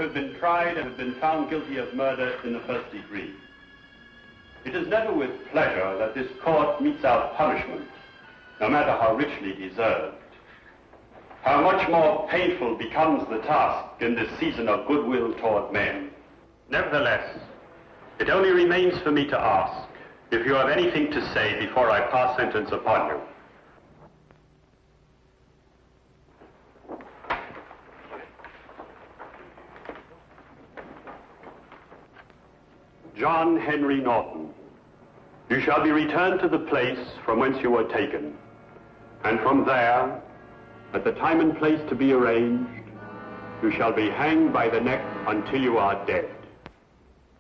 have been tried and have been found guilty of murder in the first degree. It is never with pleasure that this court metes out punishment, no matter how richly deserved. How much more painful becomes the task in this season of goodwill toward men. Nevertheless, it only remains for me to ask if you have anything to say before I pass sentence upon you. John Henry Norton, you shall be returned to the place from whence you were taken, and from there, at the time and place to be arranged, you shall be hanged by the neck until you are dead.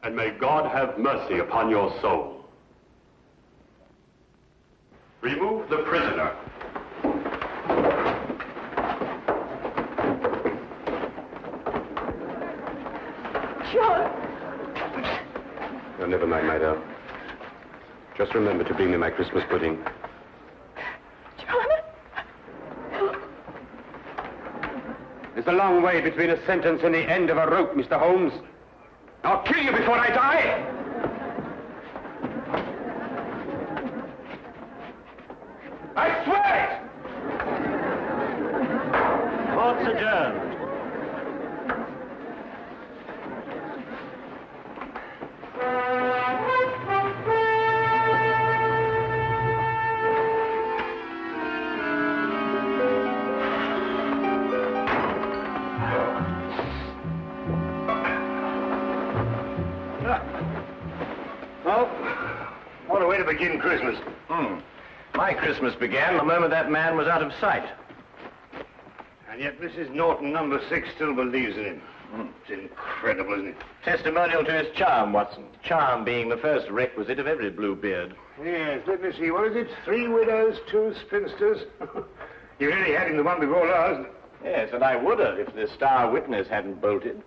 And may God have mercy upon your soul. Remove the prisoner. John! Oh, never mind, my darling. Just remember to bring me my Christmas pudding. John? There's a long way between a sentence and the end of a rope, Mr. Holmes. I'll kill you before I die! I swear it! Court's adjourned. Begin Christmas. My Christmas began the moment that man was out of sight. And yet Mrs. Norton, number 6, still believes in him. It's incredible, isn't it? Testimonial to his charm, Watson. Charm being the first requisite of every Bluebeard. Yes, let me see. What is it? 3 widows, 2 spinsters. You really had him the one before last. Yes, and I would have if the star witness hadn't bolted.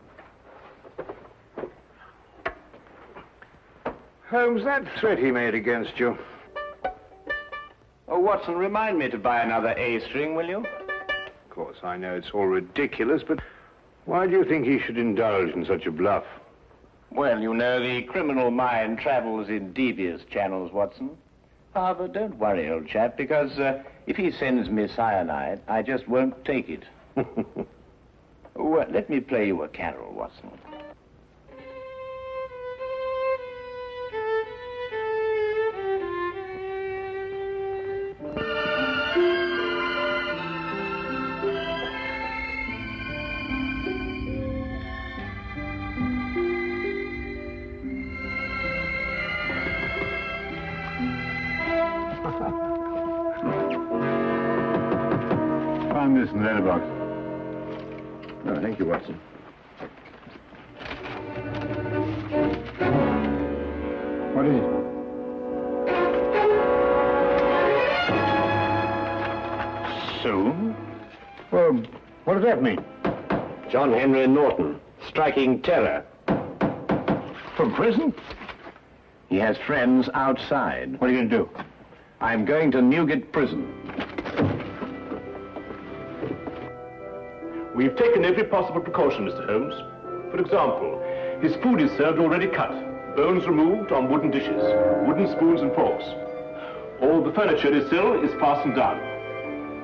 Holmes, that threat he made against you. Oh, Watson, remind me to buy another A string, will you? Of course, I know it's all ridiculous, but why do you think he should indulge in such a bluff? Well, you know, the criminal mind travels in devious channels, Watson. However, don't worry, old chap, because if he sends me cyanide, I just won't take it. Well, let me play you a carol, Watson. Find this in the letterbox. Oh, thank you, Watson. What is it? Soon? Well, what does that mean? John Henry Norton, striking terror. From prison? He has friends outside. What are you going to do? I'm going to Newgate Prison. We've taken every possible precaution, Mr. Holmes. For example, his food is served already cut, bones removed on wooden dishes, wooden spoons and forks. All the furniture is fastened down.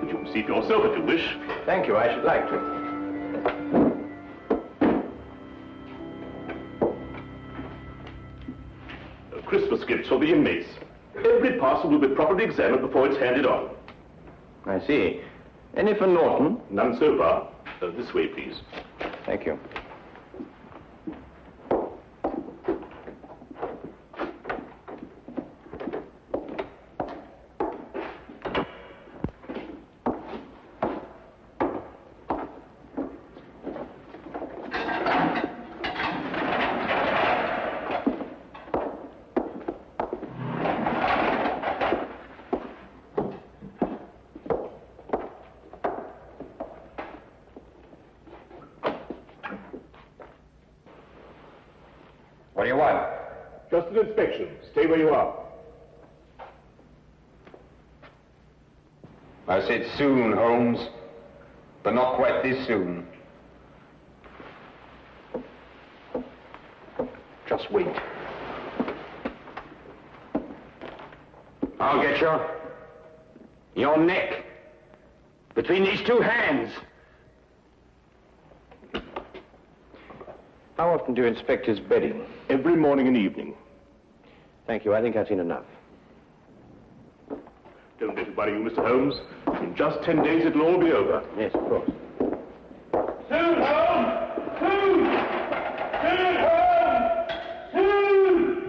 But you can see for yourself if you wish. Thank you, I should like to. Christmas gifts for the inmates. Every parcel will be properly examined before it's handed on. I see. Any for Norton? None so far. This way, please. Thank you. What do you want? Just an inspection. Stay where you are. I said soon, Holmes, but not quite this soon. Just wait. I'll get you. Your neck. Between these two hands. How often do you inspect his bedding? Every morning and evening. Thank you. I think I've seen enough. Don't let it worry you, Mr. Holmes. In just 10 days, it'll all be over. Yes, of course. Soon, Holmes! Soon! Soon, Holmes! Soon!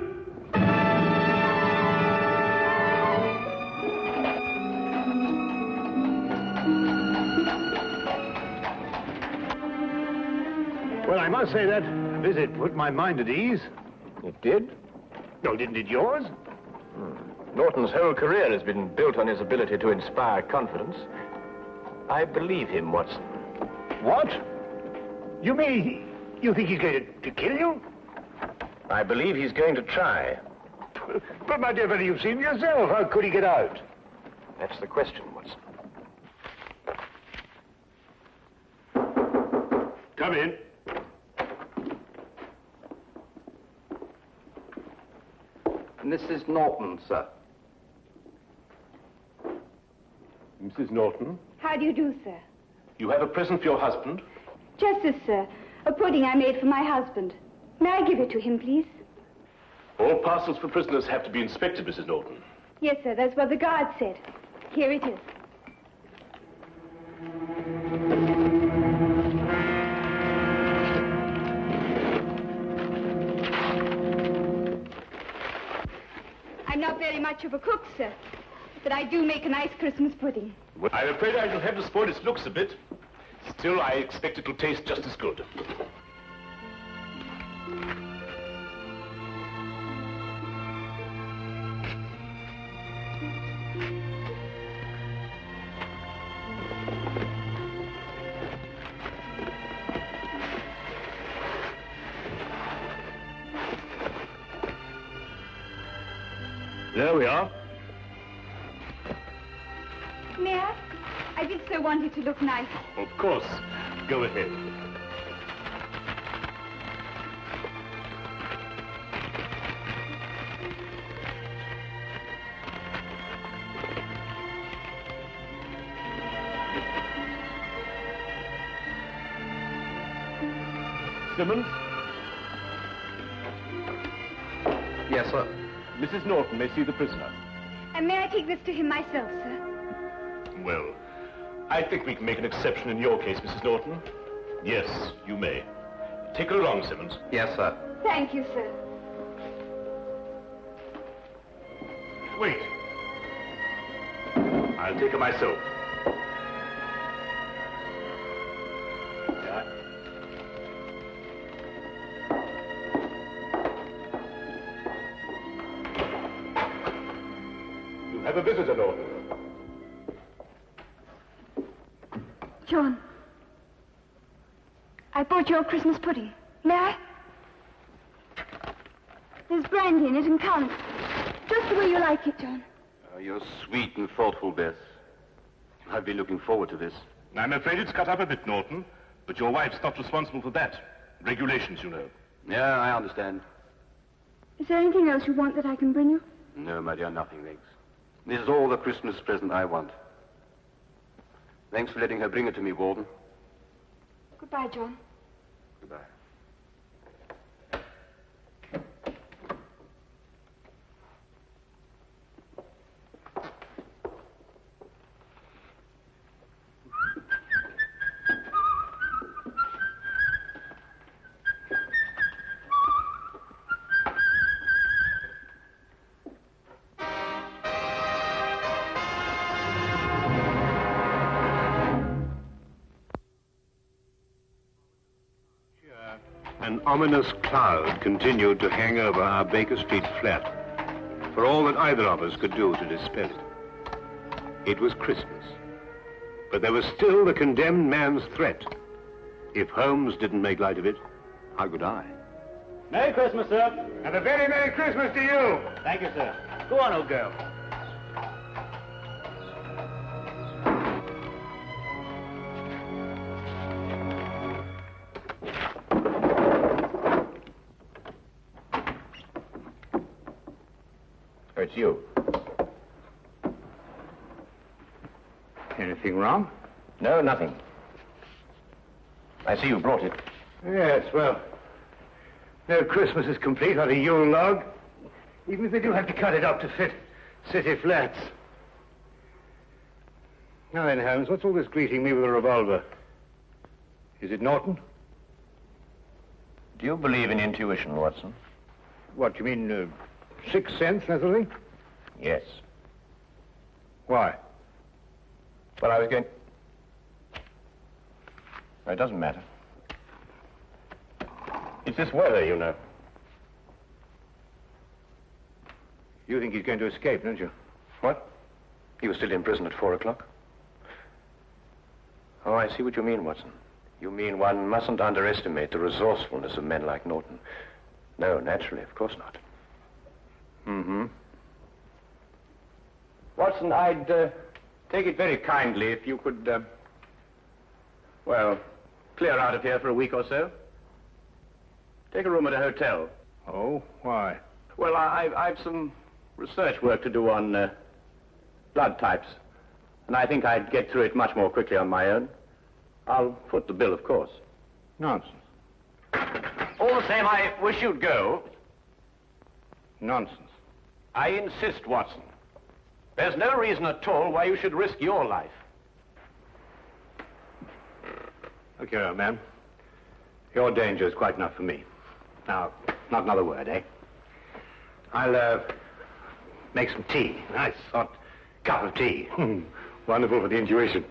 Well, I must say that visit put my mind at ease. It did? No, didn't it yours? Norton's whole career has been built on his ability to inspire confidence. I believe him, Watson. What? You mean you think he's going to kill you? I believe he's going to try. But, my dear fellow, you've seen yourself. How could he get out? That's the question, Watson. Come in. Mrs. Norton, sir. Mrs. Norton, How do you do, sir? you have a present for your husband? Just this, sir. A pudding I made for my husband. May I give it to him, please? All parcels for prisoners have to be inspected, Mrs. Norton. Yes, sir. That's what the guard said. Here it is. I'm not very much of a cook, sir, but I do make a nice Christmas pudding. Well, I'm afraid I shall have to spoil its looks a bit. Still, I expect it'll taste just as good. There we are. May I? I did so want it to look nice. Of course. Go ahead. Simmons? Yes, sir. Mrs. Norton may see the prisoner. And may I take this to him myself, sir? Well, I think we can make an exception in your case, Mrs. Norton. Yes, you may. Take her along, Simmons. Yes, sir. Thank you, sir. Wait. I'll take her myself. Yeah. You have a visitor, Norton. John, I bought your Christmas pudding. May I? There's brandy in it and currants. Just the way you like it, John. You're sweet and thoughtful, Bess. I've been looking forward to this. I'm afraid it's cut up a bit, Norton, but your wife's not responsible for that. Regulations, you know. Yeah, I understand. Is there anything else you want that I can bring you? No, my dear, nothing, Legs. This is all the Christmas present I want. Thanks for letting her bring it to me, Warden. Goodbye, John. Goodbye. An ominous cloud continued to hang over our Baker Street flat, for all that either of us could do to dispel it. It was Christmas, but there was still the condemned man's threat. If Holmes didn't make light of it, how could I? Merry Christmas, sir. And a very Merry Christmas to you! Thank you, sir. Go on, old girl. It's you. Anything wrong? No, nothing. I see you brought it. Yes, well, no Christmas is complete without a Yule log, even if they do have to cut it up to fit city flats. Now then, Holmes, what's all this greeting me with a revolver? Is it Norton? Do you believe in intuition, Watson? What, you mean, sixth sense, that sort of thing? Yes. Why? Well, I was going... It doesn't matter. It's this weather, you know. You think he's going to escape, don't you? What? He was still in prison at 4 o'clock? Oh, I see what you mean, Watson. You mean one mustn't underestimate the resourcefulness of men like Norton. No, naturally, of course not. Mm-hmm. Watson, I'd take it very kindly if you could, well, clear out of here for a week or so. Take a room at a hotel. Oh, why? Well, I've some research work to do on blood types, and I think I'd get through it much more quickly on my own. I'll foot the bill, of course. Nonsense. All the same, I wish you'd go. Nonsense. I insist, Watson. There's no reason at all why you should risk your life. Look here, old man. Your danger is quite enough for me. Now, not another word, eh? I'll, make some tea. Nice hot cup of tea. Wonderful for the intuition.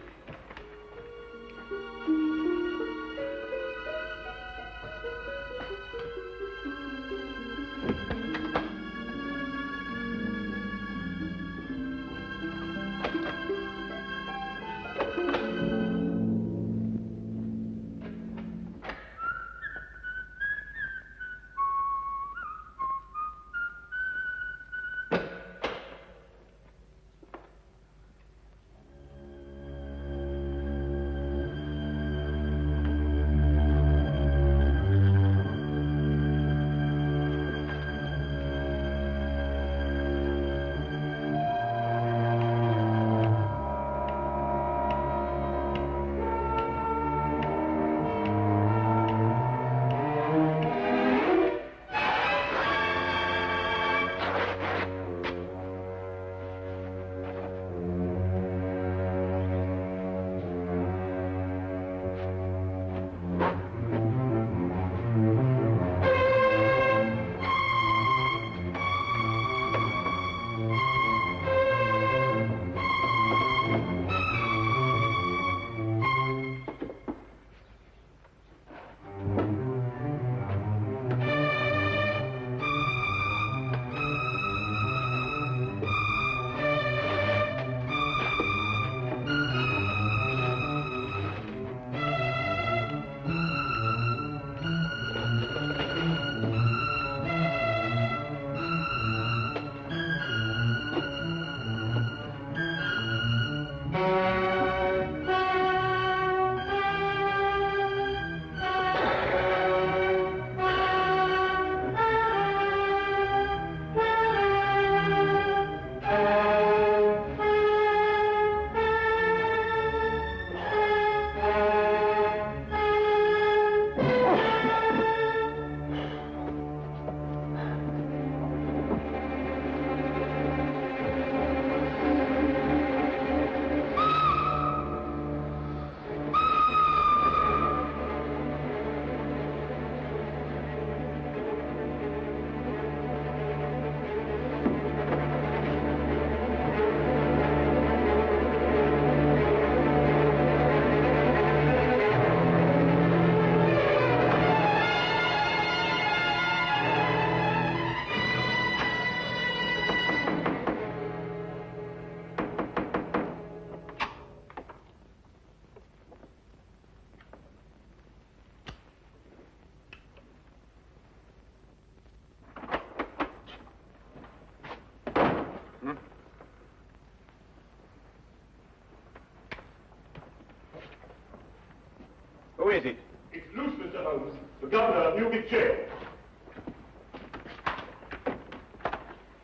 Who is it? It's loose, Mr. Holmes. The governor of Newgate Jail.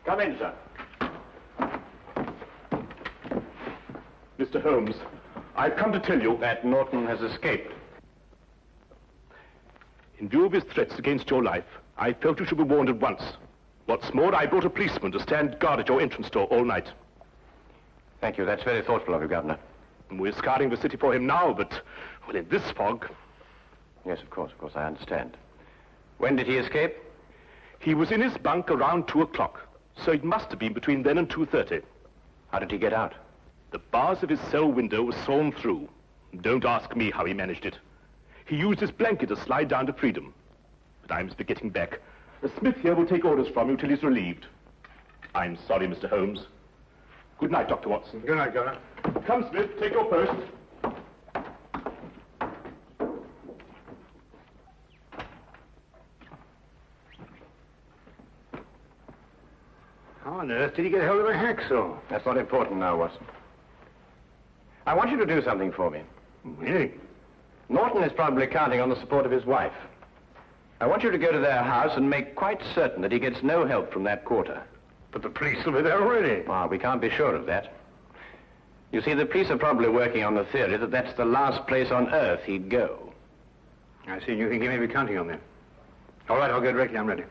Come in, sir. Mr. Holmes, I've come to tell you That Norton has escaped. in view of his threats against your life, I felt you should be warned at once. What's more, I brought a policeman to stand guard at your entrance door all night. Thank you. That's very thoughtful of you, Governor. We're scouring the city for him now, but, well, in this fog... Yes, of course, I understand. When did he escape? He was in his bunk around 2 o'clock, so it must have been between then and 2:30. How did he get out? The bars of his cell window were sawn through. Don't ask me how he managed it. He used his blanket to slide down to freedom. But I must be getting back. The Smith here will take orders from you till he's relieved. I'm sorry, Mr. Holmes. Good night, Dr. Watson. Good night, Governor. Come, Smith, take your post. How on earth did he get hold of a hacksaw? That's not important now, Watson. I want you to do something for me. Really? Norton is probably counting on the support of his wife. I want you to go to their house and make quite certain that he gets no help from that quarter. But the police will be there already. Ah, we can't be sure of that. You see, the police are probably working on the theory that that's the last place on earth he'd go. I see. You think he may be counting on them. All right, I'll go directly. I'm ready.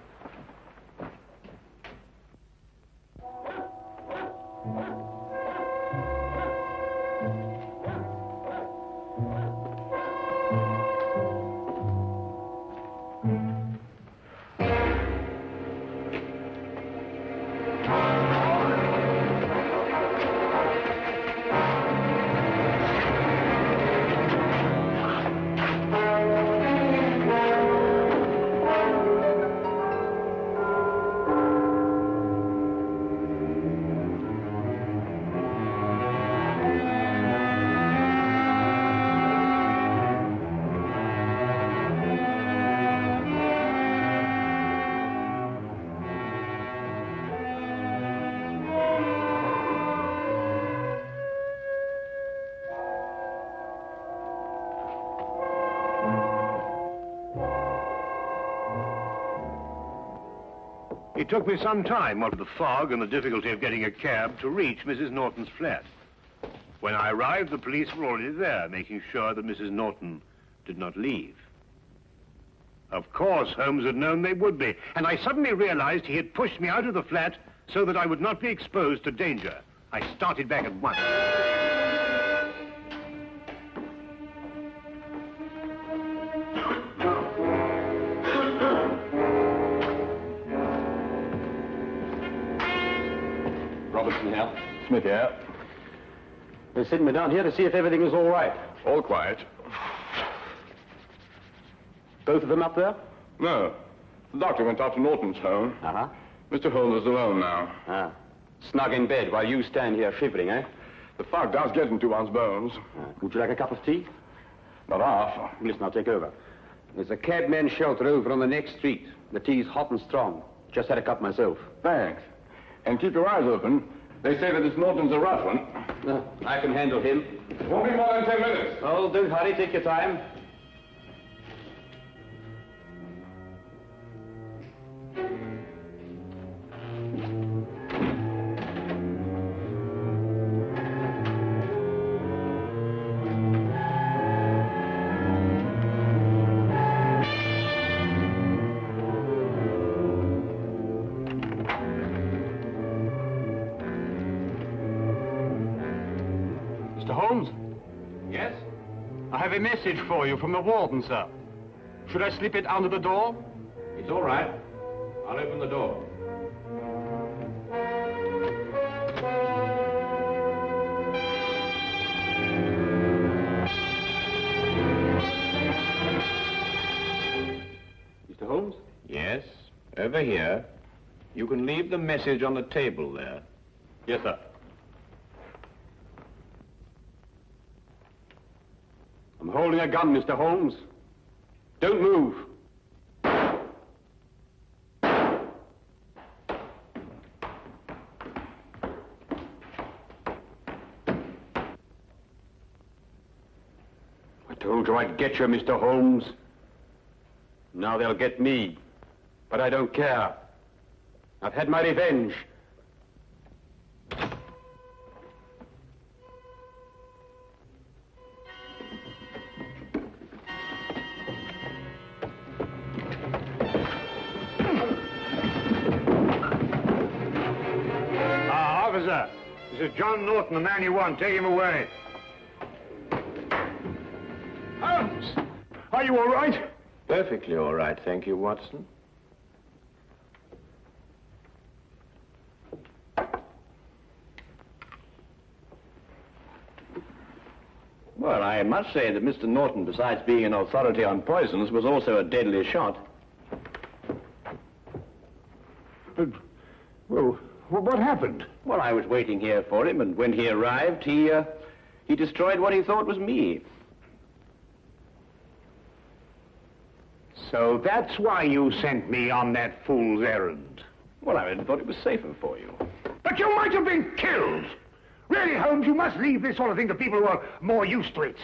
It took me some time, what with the fog and the difficulty of getting a cab, to reach Mrs. Norton's flat. When I arrived, the police were already there, making sure that Mrs. Norton did not leave. Of course, Holmes had known they would be, and I suddenly realized he had pushed me out of the flat so that I would not be exposed to danger. I started back at once. Robertson here. Smith here. They sent me down here to see if everything was all right. All quiet. Both of them up there? No. The doctor went out to Norton's home. Uh-huh. Mr. Holmes is alone now. Ah. Snug in bed while you stand here shivering, eh? The fog does get into one's bones. Would you like a cup of tea? Not half. Listen, I'll take over. There's a cabman's shelter over on the next street. The tea's hot and strong. Just had a cup myself. Thanks. And keep your eyes open. They say that this Norton's a rough one. I can handle him. It won't be more than 10 minutes. Oh, don't hurry. Take your time. Mr. Holmes? Yes? I have a message for you from the warden, sir. Should I slip it under the door? It's all right. I'll open the door. Mr. Holmes? Yes, over here. You can leave the message on the table there. Yes, sir. I'm holding a gun, Mr. Holmes. Don't move. I told you I'd get you, Mr. Holmes. Now they'll get me. But I don't care. I've had my revenge. This is John Norton, the man you want. Take him away. Holmes! Are you all right? Perfectly all right, thank you, Watson. Well, I must say that Mr. Norton, besides being an authority on poisons, was also a deadly shot. Well, what happened? Well, I was waiting here for him, and when he arrived, he destroyed what he thought was me. So that's why you sent me on that fool's errand. Well, I thought it was safer for you. But you might have been killed! Really, Holmes, you must leave this sort of thing to people who are more used to it.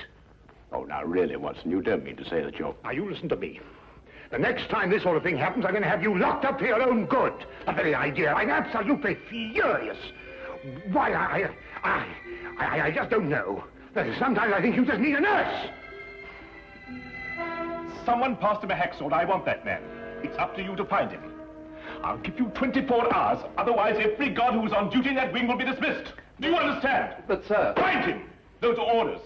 Oh, now, really, Watson, you don't mean to say that you're... Now, you listen to me. The next time this sort of thing happens, I'm going to have you locked up for your own good. The very idea. I'm absolutely furious. Why, I just don't know. Sometimes I think you just need a nurse. Someone passed him a hacksaw, and I want that man. It's up to you to find him. I'll give you 24 hours. Otherwise, every guard who's on duty in that wing will be dismissed. Do you understand? But, sir... Find him! Those are orders.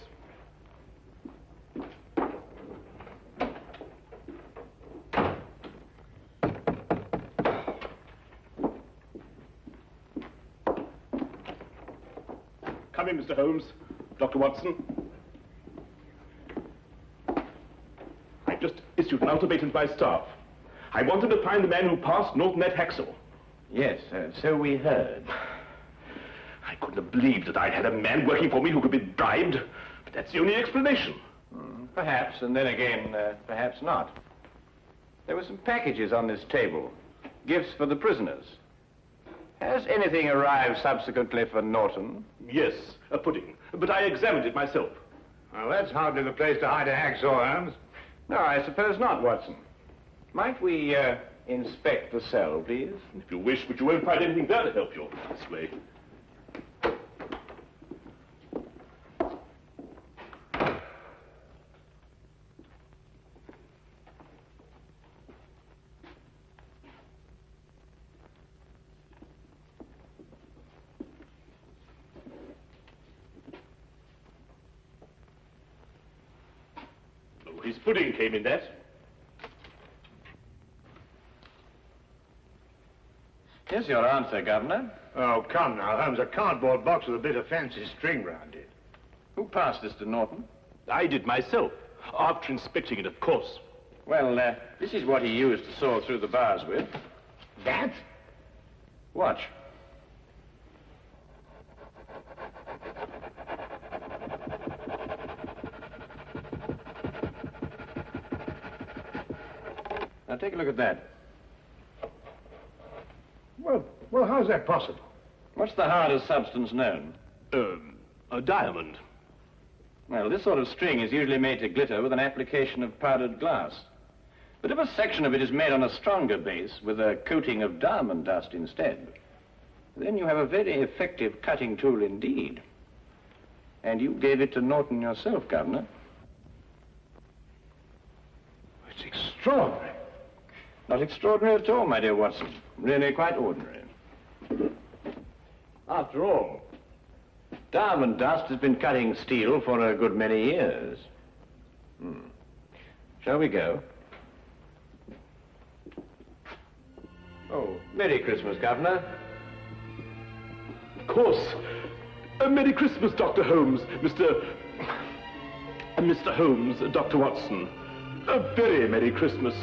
Come in, Mr. Holmes. Dr. Watson. I've just issued an ultimatum to my staff. I want them to find the man who passed Norton that hacksaw. Yes, so we heard. I couldn't have believed that I'd had a man working for me who could be bribed, but that's the only explanation. Perhaps, and then again, perhaps not. There were some packages on this table, gifts for the prisoners. Has anything arrived subsequently for Norton? Yes, a pudding, but I examined it myself. Well, that's hardly the place to hide a hacksaw, Holmes. No, I suppose not, Watson. Might we inspect the cell, please? If you wish, but you won't find anything there to help you this way. His pudding came in that. Here's your answer, Governor. Oh, come now, Holmes. A cardboard box with a bit of fancy string round it. Who passed this to Norton? I did myself, after inspecting it, of course. Well, this is what he used to saw through the bars with. That? Watch. Now, take a look at that. Well, how's that possible? What's the hardest substance known? A diamond. Well, this sort of string is usually made to glitter with an application of powdered glass. But if a section of it is made on a stronger base with a coating of diamond dust instead, then you have a very effective cutting tool indeed. And you gave it to Norton yourself, Governor. It's extraordinary. Not extraordinary at all, my dear Watson. Really quite ordinary. After all, diamond dust has been cutting steel for a good many years. Shall we go? Oh, Merry Christmas, Governor. Of course. Merry Christmas, Dr. Holmes, Mr. Holmes, Dr. Watson. A very Merry Christmas.